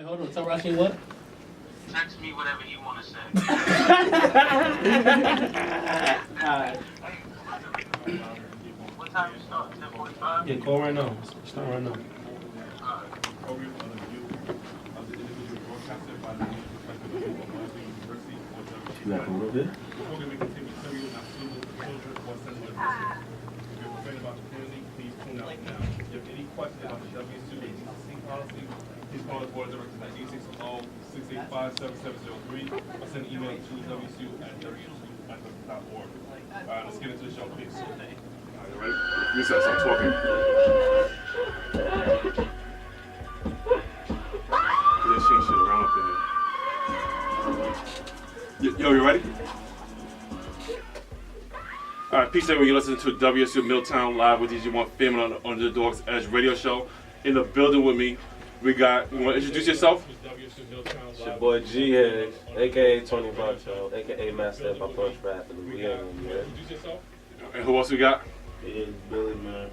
Wait, hold on. Tell Rashid what? Text me whatever you want to say. Alright. What time you start? 10:45? Yeah, call right now. Start right now. Back a little bit. Please call the board of directors at 860-685-7703 or send an email to wsu@wsu.org. Let's get into the show, please. All right, you ready? You said stop talking. This shit around up in here. Yo, you ready? All right, peace everyone. You're listening to WSU Milltown Live with DG1 family on the Underdog's Edge radio show. In the building with me, we got, you want to introduce yourself? It's your boy G-Higgs, a.k.a. 25 Child, a.k.a. Master by Punch Rap. And who else we got? It's Billy, man.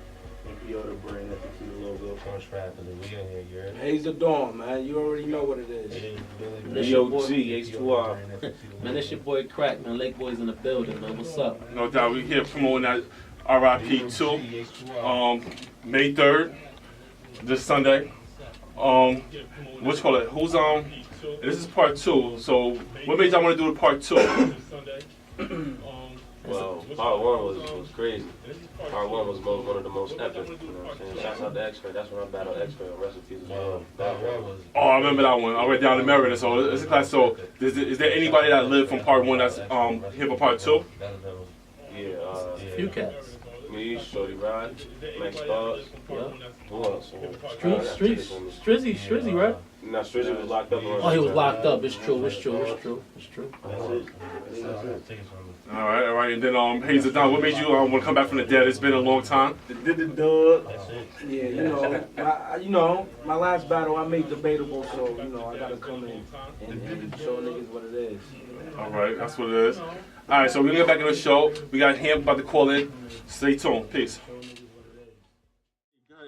NPO the brand, that's the cute logo, Punch Rap. We in here, you heard? Hayes the Dawn, man. You already know what it is. B.O.G. H2R. Man, this your boy Crack, man. Lake Boys in the building, man. What's up? No doubt, we here promoting that RIP2, May 3rd, this Sunday. What you call it? Who's this is part 2. So what made y'all want to do the part 2? Well, part 1 was crazy. Part 1 was one of the most epic. You know what I'm saying? Shouts out to X-Ray. That's when I battled X-Ray on recipes as well. That one was. Oh, I remember that one. I went down to MERIDEN. So it's a class. So is there anybody that lived from part 1 that's here for part 2? Yeah. Few cats. Me, Shorty Rod, Max Stars. Yeah. Who else? Strizzy, right? Nah, Strizzy was locked up. Oh, he was locked up. It's true. All right. And then Hayes the Don, what made you want to come back from the dead? It's been a long time. Yeah, my last battle I made debatable, so I gotta come in and show niggas what it is. All right, that's what it is. All right, so we're gonna get back in the show. We got him about to call in. Stay tuned. Peace.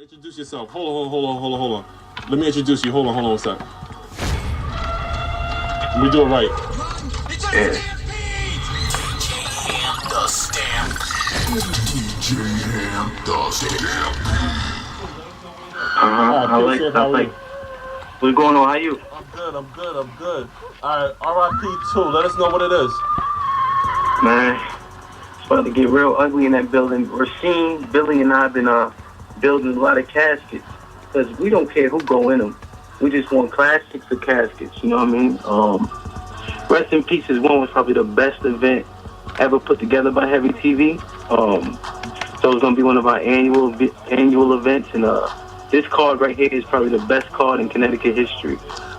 Introduce yourself. Hold on. Let me introduce you. Hold on a sec. Let me do it right. Yeah. I like. What's going on? How you? I'm good. All right, RIP2. Let us know what it is. Man, it's about to get real ugly in that building. Rasheen, Billy, and I have been building a lot of caskets because we don't care who go in them. We just want classics of caskets. You know what I mean? Rest in Peace is one was probably the best event ever put together by Heaviitv. So it's gonna be one of our annual events, and this card right here is probably the best card in Connecticut history.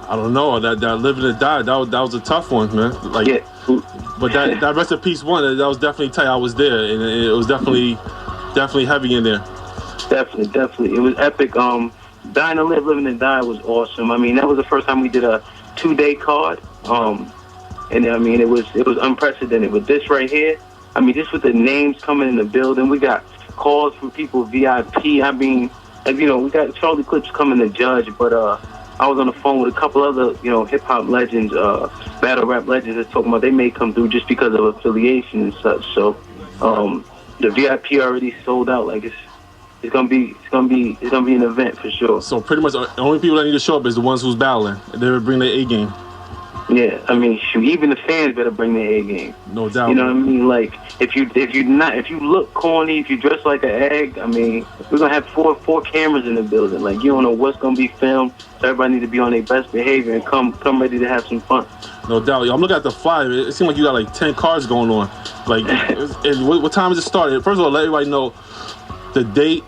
I don't know. That Live and Die, that was a tough one, man. Like, yeah. But that Rest in Peace one, that was definitely tight. I was there, and it was definitely heavy in there. Definitely. It was epic. Dying to Live, Living to Die was awesome. I mean, that was the first time we did a 2-day card. And I mean, it was unprecedented. With this right here, I mean, just with the names coming in the building, we got calls from people VIP. I mean, we got Charlie Clips coming to judge, but I was on the phone with a couple other, hip hop legends, battle rap legends that's talking about they may come through just because of affiliation and such. So, the VIP already sold out. Like it's gonna be an event for sure. So pretty much the only people that need to show up is the ones who's battling. They would bring their A game. Yeah, I mean, shoot, even the fans better bring their A game. No doubt. You know what I mean? Like, if you look corny, if you dress like an egg, I mean, we're gonna have four cameras in the building. Like, you don't know what's gonna be filmed. So everybody need to be on their best behavior and come ready to have some fun. No doubt. Yo, I'm looking at the flyer. It seems like you got like 10 cards going on. Like, and what time is it started? First of all, let everybody know the date.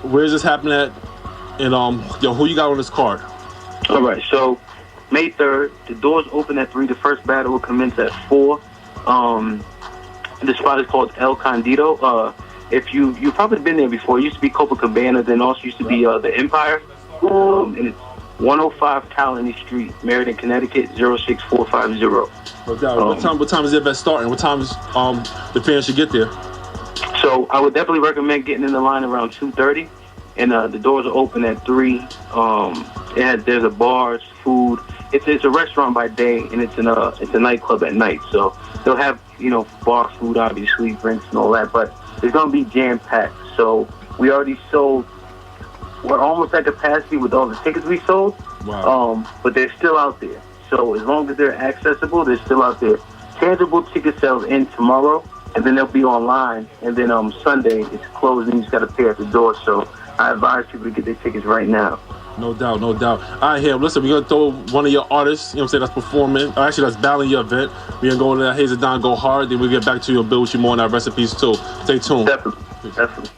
Where is this happening at? And who you got on this card? All right, so May 3rd, the doors open at 3. The first battle will commence at 4. The spot is called El CONDADO. If you've probably been there before. It used to be Copacabana, then also used to be the Empire. And it's 105 Colony Street, Meriden, Connecticut, 06450. No doubt. What time is the event starting? What time is the fans should get there? So I would definitely recommend getting in the line around 2:30. and the doors are open at 3. There's a bars, food. It's a restaurant by day, and it's a nightclub at night. So they'll have, you know, bar food, obviously, drinks and all that, but it's gonna be jam packed. So we already sold. We're almost at capacity with all the tickets we sold. Wow. But they're still out there. So as long as they're accessible, they're still out there. Tangible ticket sales in tomorrow, and then they'll be online. And then Sunday it's closed, and you just got to pay at the door. So I advise people to get their tickets right now. No doubt, no doubt. All right, here, listen, we're going to throw one of your artists, you know what I'm saying, that's performing, or actually that's battling your event. We're going to go into that Heaviitv Go Hard, then we'll get back to you and build with you more on our recipes too. Stay tuned. Definitely.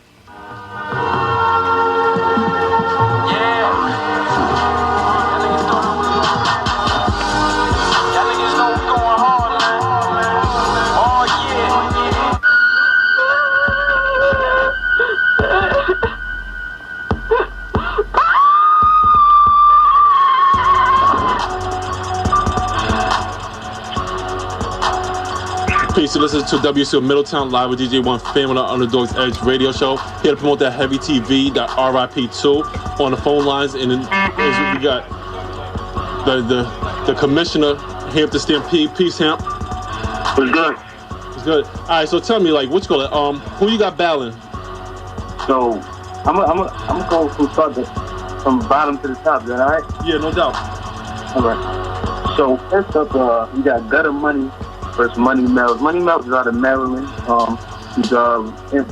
Peace, you listen to WESU Middletown live with DJ One Fam on the Underdog's Edge radio show. Here to promote that Heaviitv, that RIP2 on the phone lines, and then we got the commissioner, Hampton Stampede. Peace, Hamp. What's good? It's good. All right, so tell me, like, what you call it? Who you got battling? So I'm gonna go from bottom to the top. Is that all right? Yeah, no doubt. All right. So first up, we got Gutter Money versus Money Melz. Money Melz is out of Maryland. He's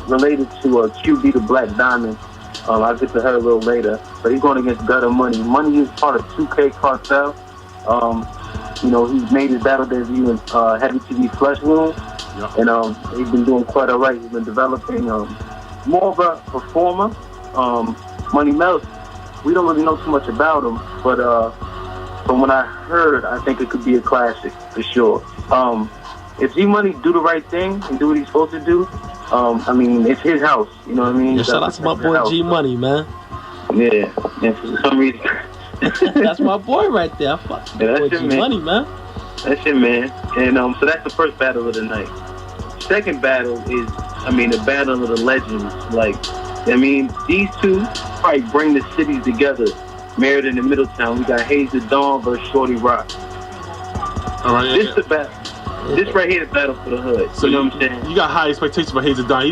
related to QB the Black Diamond. I'll get to her a little later. But he's going against Gutter Money. Money is part of 2K Cartel. You know, he's made his battle debut in Heaviitv Flesh Wound. Yep. And he's been doing quite all right. He's been developing more of a performer. Money Melz, we don't really know too much about him, but from what I heard, I think it could be a classic for sure. If G-Money do the right thing and do what he's supposed to do, I mean, it's his house. You know what I mean? Yeah, shout out to my boy G-Money, man. Yeah, and for some reason. That's my boy right there. I fuck with G-Money, man. That's it, man. And so that's the first battle of the night. Second battle is, I mean, the battle of the legends. Like, I mean, these two probably bring the cities together. Meriden and Middletown. We got Heggz the Dawn versus Shorty Rock. All right. This the battle. This right here, the battle for the hood. So you know what I'm saying? You got high expectations for Heggz the Dawn.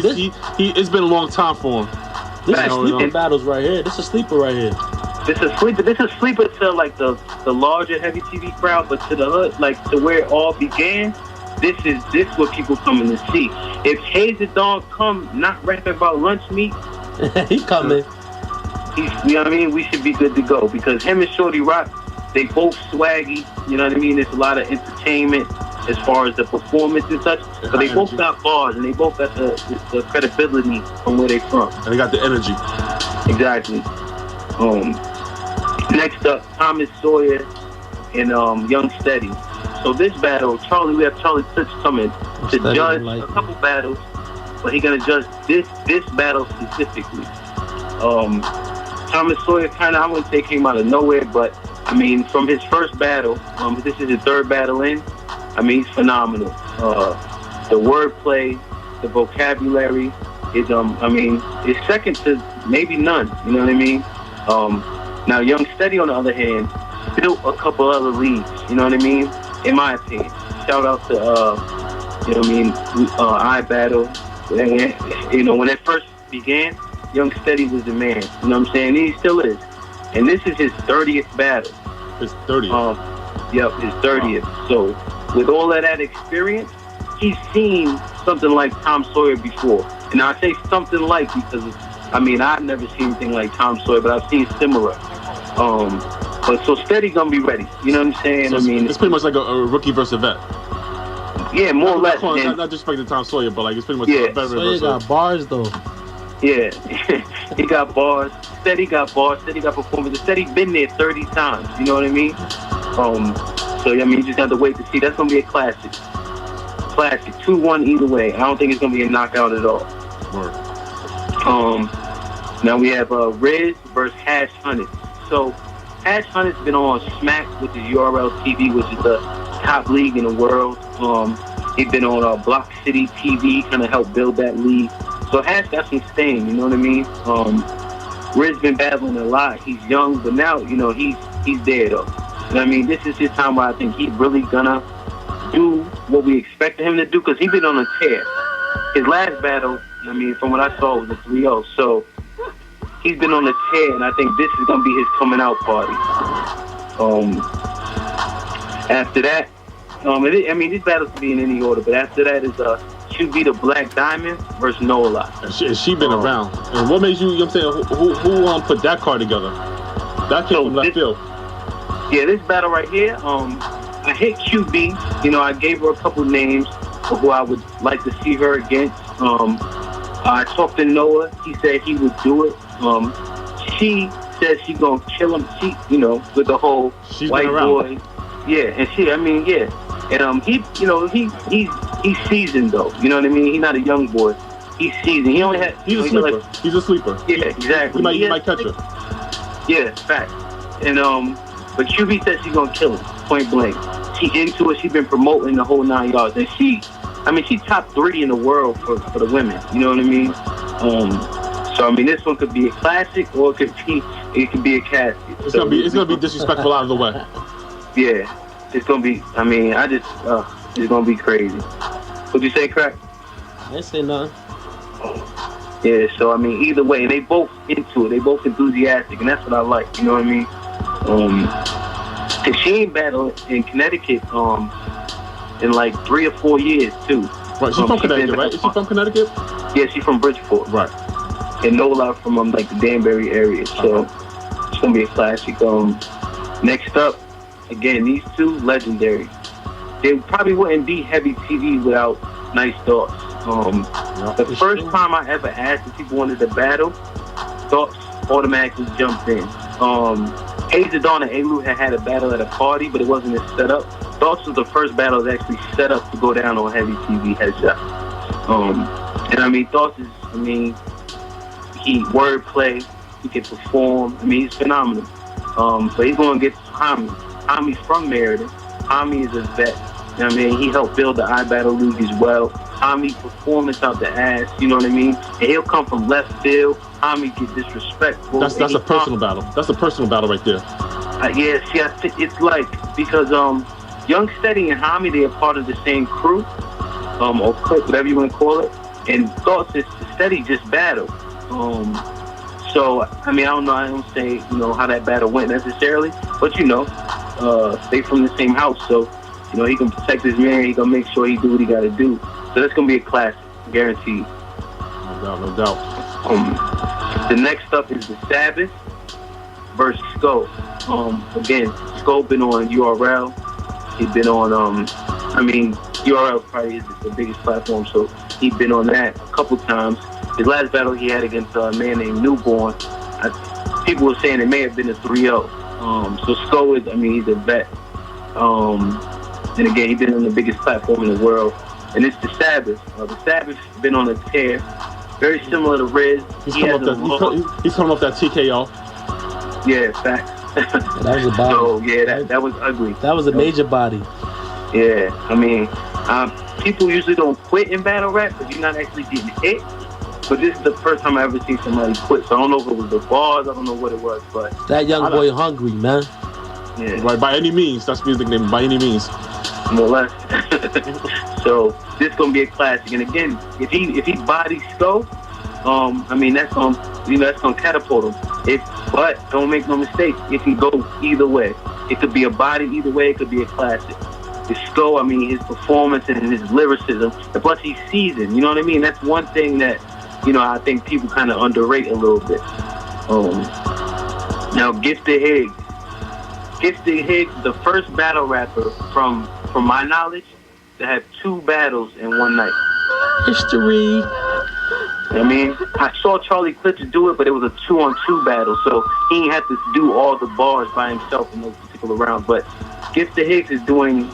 It's been a long time for him. This is sleeper battles right here. This is sleeper right here. This is sleeper to like the larger Heaviitv crowd, but to the hood, like to where it all began. This what people coming to see. If Heggz the Dawn come not rapping about lunch meat, he coming. You know what I mean? We should be good to go because him and Shorty Rock, they both swaggy. You know what I mean? There's a lot of entertainment as far as the performance and such, but they both got bars and they both got the credibility from where they from. And they got the energy. Exactly. Next up, Thomas Sawyer and Young Steady. So this battle, we have Charlie Toots coming to judge a couple battles, but he's gonna judge this battle specifically. Thomas Sawyer I wouldn't say came out of nowhere, but I mean from his first battle, this is his third battle in. I mean he's phenomenal. The wordplay, the vocabulary is I mean it's second to maybe none. You know what I mean? Now Young Steady on the other hand built a couple other leagues. You know what I mean? In my opinion, shout out to you know what I mean iBattle. You know when it first began, Young Steady was the man. You know what I'm saying? He still is. And this is his 30th battle. His 30th? Yep, his 30th. Wow. So with all of that experience, he's seen something like Tom Sawyer before. And I say something like because, I mean, I've never seen anything like Tom Sawyer, but I've seen similar. But so Steady gonna be ready. You know what I'm saying? So I mean, it's pretty much like a rookie versus a vet. Yeah, more or less. Not disrespecting Tom Sawyer, but like it's pretty much a veteran versus. Sawyer got bars though. Yeah, he got bars. Steady got bars. Steady got performance. Steady been there 30 times. You know what I mean? So I mean, you just have to wait to see. That's gonna be a classic. 2-1 either way. I don't think it's gonna be a knockout at all. Word. Now we have Riz versus Hash Hunnit. So Hash Hunnit's been on Smack, which is URL TV, which is the top league in the world. He's been on Block City TV, kind of helped build that league. So Hash got some stain, you know what I mean? Riz been battling a lot. He's young, but now, you know, he's there, though. You know what I mean? This is his time where I think he's really gonna do what we expected him to do, because he's been on a tear. His last battle, I mean, from what I saw, was a 3-0. So he's been on a tear, and I think this is gonna be his coming out party. After that, I mean, these battles can be in any order, but after that is QB the Black Diamond versus Nola. And she been around. And what made you, you know what I'm saying, who put that card together? That came from left field. Yeah, this battle right here, I hit QB. You know, I gave her a couple names of who I would like to see her against. I talked to Noah. He said he would do it. She said she gonna kill him. She, you know, with the whole She's white been around. boy. Yeah, and she, I mean, yeah. And he, you know, he's seasoned though. You know what I mean? He's not a young boy. He's seasoned. He only had. He's a sleeper. He's a sleeper. Yeah, exactly. You might catch her. Yeah, fact. And but QB said she's gonna kill him, point blank. She into it. She been promoting the whole 9 yards, and she top 3 in the world for the women. You know what I mean? So I mean, this one could be a classic, or it could be a casket. It's gonna be disrespectful out of the way. Yeah, it's gonna be. I mean, it's gonna be crazy. What'd you say, Crack? I didn't say nothing. Yeah, so I mean, either way, they both into it. They both enthusiastic, and that's what I like. You know what I mean? And she ain't battled in Connecticut in like 3 or 4 years too. Right, she's from Connecticut, right? Is she from Connecticut? Yeah, she's from Bridgeport. Right. And Nola from like the Danbury area. So it's gonna be a classic. Next up, again, these two legendary. They probably wouldn't be Heavy TV without Nice Thoughts. The first time I ever asked if people wanted to battle, Thoughts automatically jumped in. Dawn and Elu had a battle at a party, but it wasn't as set up. Thoughts was the first battle that actually set up to go down on Heaviitv Headshotz. And I mean, Thoughts is, I mean, he wordplay, he can perform. I mean, he's phenomenal. So he's going to get Hami. Hami's from Meriden. Hami is a vet. You know what I mean? He helped build the iBattle League as well. Hami performance out the ass, you know what I mean? And he'll come from left field. Hami get disrespectful. That's a personal battle. That's a personal battle right there. Yeah, see, it's like, because Young Steady and Hami, they are part of the same crew, or clique, whatever you want to call it. And Thoughts is Steady just battle. So, I mean, I don't say, you know, how that battle went necessarily, but you know, they from the same house, so, you know, he can protect his man, he gonna make sure he do what he gotta do. So that's gonna be a classic, guaranteed. No doubt. The next up is the Sabbath versus Skull. Again, Skull been on URL. He's been on, I mean, URL probably is the biggest platform, so he's been on that a couple times. His last battle he had against a man named Newborn, people were saying it may have been a 3-0. So Skull is, I mean, he's a vet. And again, he's been on the biggest platform in the world. And it's the Sabbath. The Sabbath's been on a tear. Very similar to Riz. He's coming off that TKO. Yeah, facts. That was a body. So, yeah, that was ugly. That was a major body. Yeah, I mean, people usually don't quit in battle rap because you're not actually getting hit. But this is the first time I ever seen somebody quit. So I don't know if it was the bars. I don't know what it was. But that young boy hungry, man. Yeah. Right, by any means. That's his nickname. By any means. More or less. So this gonna be a classic. And again, if he bodies Skull, I mean that's gonna catapult him. But don't make no mistake, it can go either way. It could be a body either way. It could be a classic. His Skull, I mean, his performance and his lyricism, and plus he's seasoned. You know what I mean? That's one thing that, you know, I think people kind of underrate a little bit. Now, Gifted Higgs. Gifted Higgs, the first battle rapper from my knowledge to have 2 battles in one night. History. I mean, I saw Charlie Clips do it, but it was a 2-on-2 battle, so he didn't have to do all the bars by himself in those particular rounds. But Gifted Higgs is doing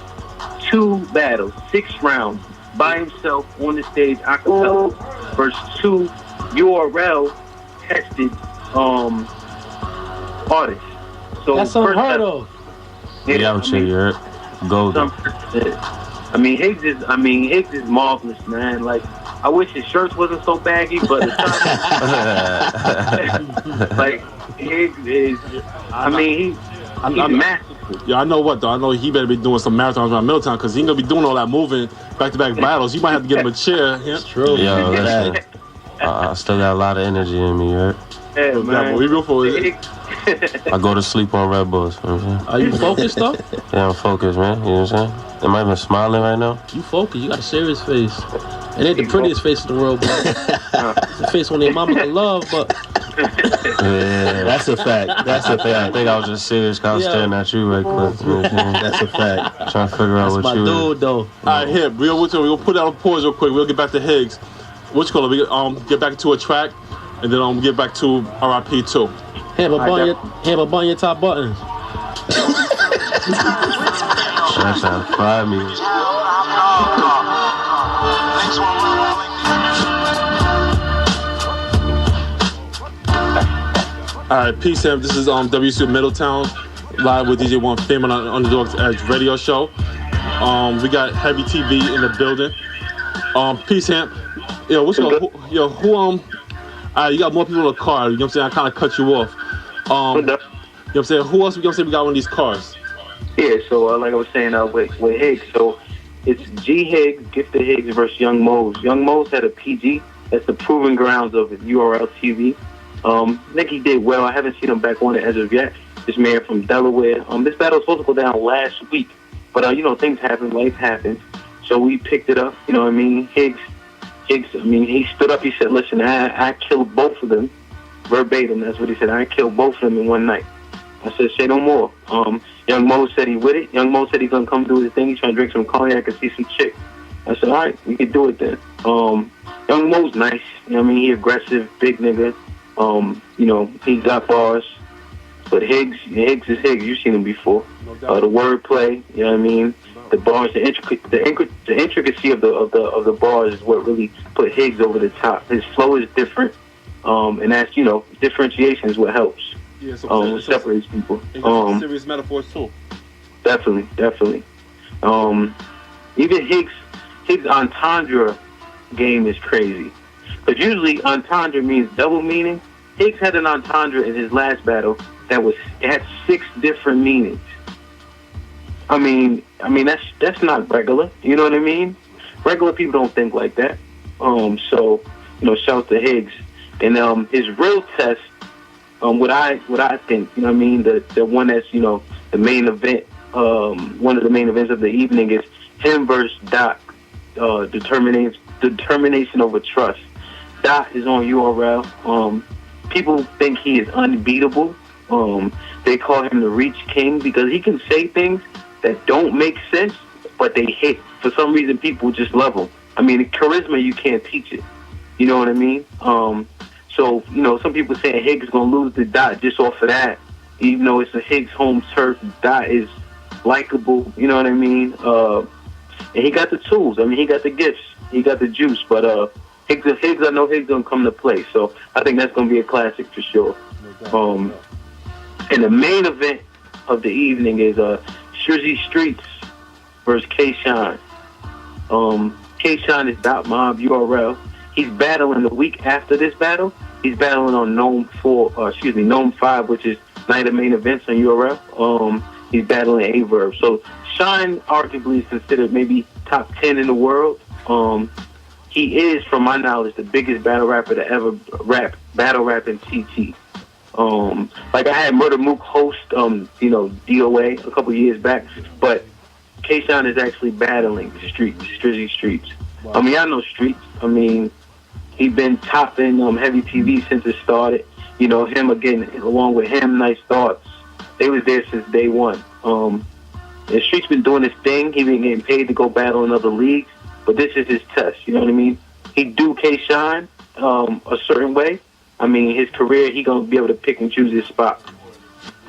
2 battles, 6 rounds, by himself on the stage, a cappella, versus 2 URL tested artists. So that's unheard of. Yeah, I'm sure you're golden. I mean, Higgs is marvelous, man. Like, I wish his shirts wasn't so baggy, but like, Higgs is, he's masterful. Yeah, I know what though. I know he better be doing some marathons around Middletown because he ain't gonna be doing all that moving back-to-back battles. You might have to get him a chair. Yeah. It's true. Yo, listen, I still got a lot of energy in me, right? Yeah, man. We go for it. I go to sleep on Red Bulls. You know what I'm saying? Are you focused though? Yeah, I'm focused, man. You know what I'm saying? Am I even smiling right now? You focused. You got a serious face. It ain't the prettiest face in the world, but it's a face only a mama can love, but... Yeah, That's a fact. That's a I fact. think I was just serious because I was staring at you right quick. You know what I'm saying? That's a fact. Trying to figure out that's what my you... dude, though. All right, here we'll put that on pause real quick. We'll get back to Higgs. What you call it? We get back to a track, and then get back to RIP2. Have a bun your top buttons. That's trying to fry me. All right, peace, Sam. This is WESU Middletown, live with DJ One Fame on Underdog's Edge radio show. We got Heaviitv in the building. Peace, Sam. Yo, what's going? You got more people in the car. You know what I'm saying? I kind of cut you off. You know what I'm saying? Who else we gonna say we got one of these cars? Yeah, so like I was saying with Higgs, so it's G-Higgs, Gifted Higgs versus Young Mose. Young Mose had a PG. That's the proving grounds of URL TV. I think he did well. I haven't seen him back on it as of yet. This man from Delaware. This battle was supposed to go down last week, but things happen, life happens. So we picked it up. You know what I mean? Higgs. He stood up. He said, "Listen, I killed both of them." Verbatim, that's what he said. I killed both of them in one night. I said, "Say no more." Young Mo said he with it. Young Mo said he's gonna come do his thing. He's trying to drink some cognac and see some chicks. I said, "All right, we can do it then." Young Mo's nice. You know what I mean? He aggressive, big nigga. He got bars. But Higgs is Higgs. You've seen him before. The wordplay. You know what I mean? The bars, the intricacy of the bars is what really put Higgs over the top. His flow is different, and that's differentiation is what helps. Yeah, separates people. Serious metaphors too. Definitely. Even Higgs' entendre game is crazy, but usually entendre means double meaning. Higgs had an entendre in his last battle that had 6 different meanings. I mean that's not regular. You know what I mean? Regular people don't think like that. So shout to Higgs. And his real test, what I think, you know what I mean, the one that's the main event, one of the main events of the evening is him versus Doc. Determination over trust. Doc is on URL. People think he is unbeatable. They call him the Reach King because he can say things that don't make sense, but they hit. For some reason, people just love him. I mean, charisma, you can't teach it. You know what I mean? So, some people saying Higgs is going to lose to Dot just off of that. Even though it's a Higgs home turf, Dot is likable. You know what I mean? And he got the tools. I mean, he got the gifts. He got the juice. But Higgs, I know Higgs going to come to play. So I think that's going to be a classic for sure. And the main event of the evening is Shrizzy Streets versus K-Shine. K-Shine is Dot Mob URL. He's battling the week after this battle. He's battling on Gnome 5, which is night of main events on URL. He's battling A-Verb. So Shine arguably is considered maybe top 10 in the world. He is, from my knowledge, the biggest battle rapper to ever battle rap in TT. Like I had Murder Mook host, DOA a couple years back, but K-Shine is actually battling Strizzy Streets. Wow. I mean, I know Streets. I mean, he's been top in Heaviitv since it started. Him again, along with him, Nice Thoughts. They was there since day one. And Streets been doing his thing. He been getting paid to go battle in other leagues, but this is his test. You know what I mean? He do K-Shine a certain way. I mean, his career, he gonna be able to pick and choose his spot.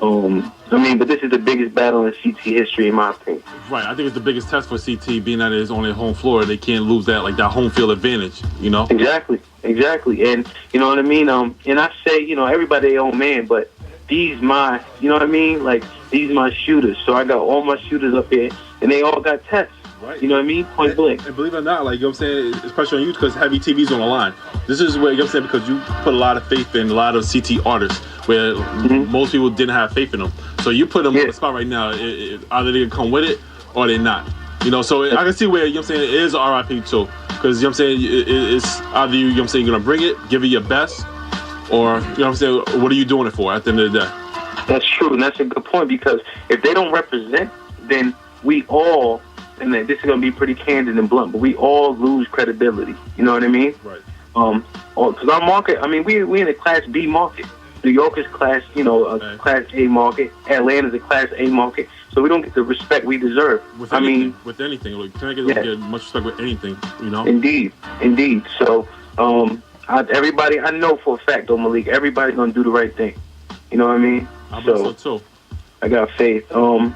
But this is the biggest battle in CT history, in my opinion. Right, I think it's the biggest test for CT, being that it's on their home floor. They can't lose that home field advantage. Exactly. And you know what I mean. And I say, everybody their own man, but these my, you know what I mean. Like these my shooters. So I got all my shooters up here, and they all got tests. Right. You know what I mean? Point blank. And believe it or not, like, you know what I'm saying, it's pressure on you because Heavy TV's on the line. This is where, you know what I'm saying, because you put a lot of faith in a lot of CT artists where most people didn't have faith in them. So you put them on the spot right now. Either they can come with it or they're not. You know, so I can see where, you know what I'm saying, it is a RIP too. Because, you know what I'm saying, it's either you know what I'm saying, you're going to bring it, give it your best, or, you know what I'm saying, what are you doing it for at the end of the day? That's true, and that's a good point, because if they don't represent, then we all, and this is going to be pretty candid and blunt, but we all lose credibility. You know what I mean? Right. Because our market, I mean, we in a Class B market. New York is Class, Class A market. Atlanta's a Class A market. So we don't get the respect we deserve. With anything, like, Connecticut don't get much respect with anything, you know? Indeed. So, everybody, I know for a fact, though, Malik, everybody's going to do the right thing. You know what I mean? I believe so, too. I got faith. A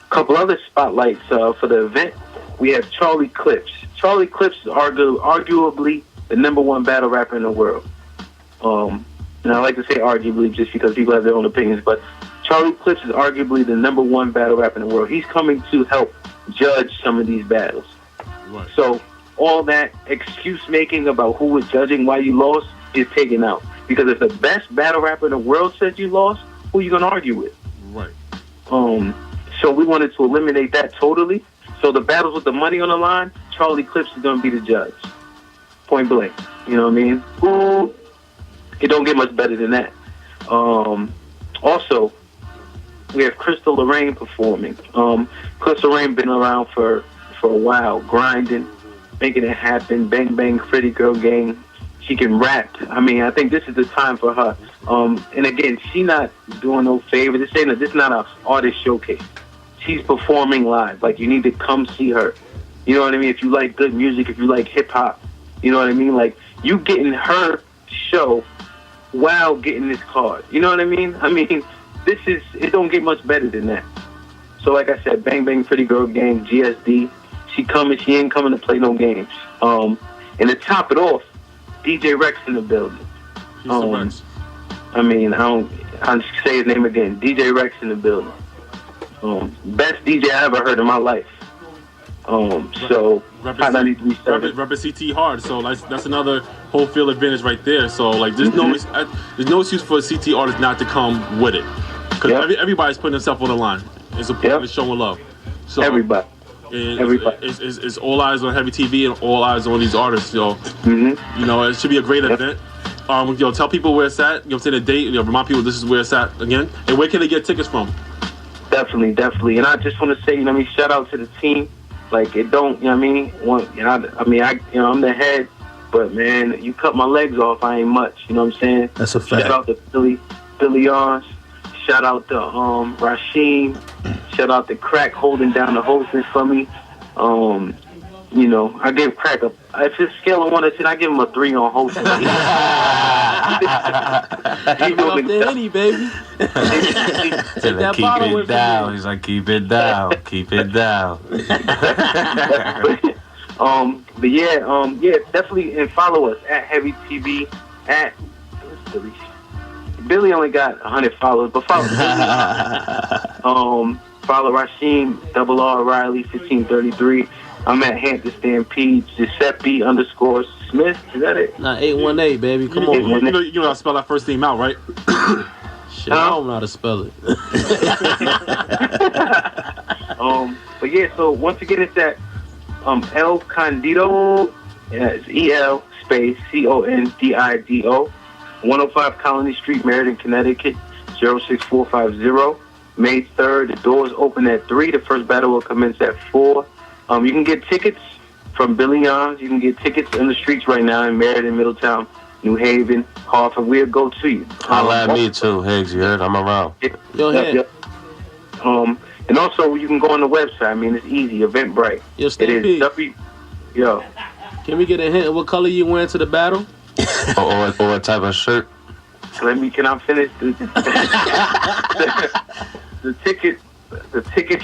couple other spotlights for the event. We have Charlie Clips. Charlie Clips is arguably the #1 battle rapper in the world. And I like to say arguably just because people have their own opinions, but Charlie Clips is arguably the #1 battle rapper in the world. He's coming to help judge some of these battles. Right. So all that excuse making about who was judging why you lost is taken out. Because if the best battle rapper in the world said you lost, who are you going to argue with? Right. So we wanted to eliminate that totally. So the battles with the money on the line, Charlie Clips is going to be the judge. Point blank. You know what I mean? Ooh, it don't get much better than that. Also, we have Crystal Lorraine performing. Crystal Lorraine been around for a while, grinding, making it happen. Bang Bang, Pretty Girl Gang. She can rap. I mean, I think this is the time for her. And again, she not doing no favor. This is not an artist showcase. She's performing live. Like, you need to come see her. You know what I mean? If you like good music, if you like hip hop, you know what I mean? Like, you getting her show while getting this card. You know what I mean? I mean, it don't get much better than that. So like I said, Bang Bang, Pretty Girl Gang, GSD. She ain't coming to play no games. And to top it off, DJ Rex in the building. Rex. I mean, I'll say his name again. DJ Rex in the building. Best DJ I ever heard in my life. So represent CT hard. So that's another whole field advantage right there. So like, there's no excuse for a CT artist not to come with it, because everybody's putting themselves on the line. It's important to show love. So everybody. It's all eyes on Heavy TV and all eyes on these artists. You know, it should be a great event. Tell people where it's at. You know, say the date. Remind people this is where it's at again. And where can they get tickets from? Definitely. And I just want to say, shout out to the team. Like, it don't, I'm the head, but man, you cut my legs off, I ain't much. You know what I'm saying? That's a fact. Shout out to Billy Arns. Shout out to Rasheem. Shout out to Crack holding down the hosting for me. I give Crack if it's a scale of 1 to 10, I give him a 3 on hosting. Keep it up there, any baby. Take that bottle away from me. He's like, keep it down. But yeah, definitely, and follow us at Heaviitv Billy only got 100 followers, but follow Billy. Follow Rasheem, R Riley 1533. I'm at Hampton Stampede, Giuseppe _Smith. Is that it? Nah, 818, baby. Come on. You know how to spell that first name out, right? Shit, I don't know how to spell it. But yeah, so once again, it's at El CONDADO. Yeah, it's EL space CONDIDO, 105 Colony Street, Meriden, Connecticut, 06450. May 3rd. The doors open at 3. The first battle will commence at 4. You can get tickets from Billy Arns. You can get tickets in the streets right now in Meriden, Middletown, New Haven, Hartford. We'll go to you. Holla at me too, Higgs. You heard? I'm around. Yep. And also, you can go on the website. I mean, it's easy. Eventbrite. Yo, Stampede. Yo. Can we get a hint of what color you wearing to the battle? or what type of shirt? Can I finish? The tickets,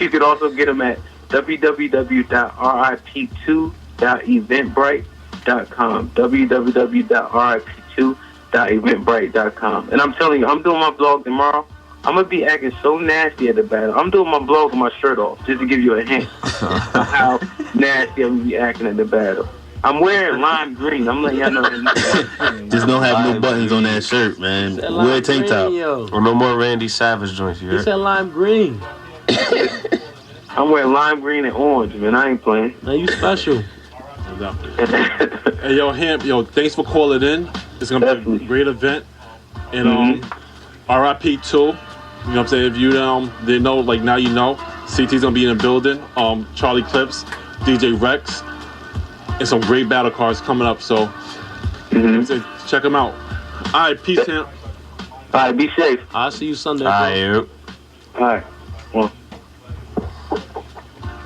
you could also get them at www.RIP2.eventbrite.com. www.RIP2.eventbrite.com. And I'm telling you, I'm doing my blog tomorrow. I'm going to be acting so nasty at the battle. I'm doing my blog with my shirt off, just to give you a hint of nasty I'm be acting at the battle. I'm wearing lime green. I'm letting y'all know that. Just don't have no buttons on that shirt, man. Wear a tank top. Or no more Randy Savage joints, you He heard? said lime green. I'm wearing lime green and orange, man. I ain't playing. Now you special. Hey, yo, Hamp, yo, thanks for calling in. It's gonna be a great event. And RIP2. You know what I'm saying? If you didn't know, like now you know. CT's gonna be in the building. Charlie Clips, DJ Rex, and some great battle cards coming up. So check them out. All right, peace, Hamp. All right, be safe. I'll see you Sunday. All right. Well.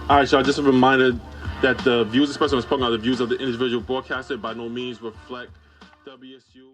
All right, y'all. Just a reminder that the views expressed on this program are the views of the individual broadcaster. By no means reflect WSU.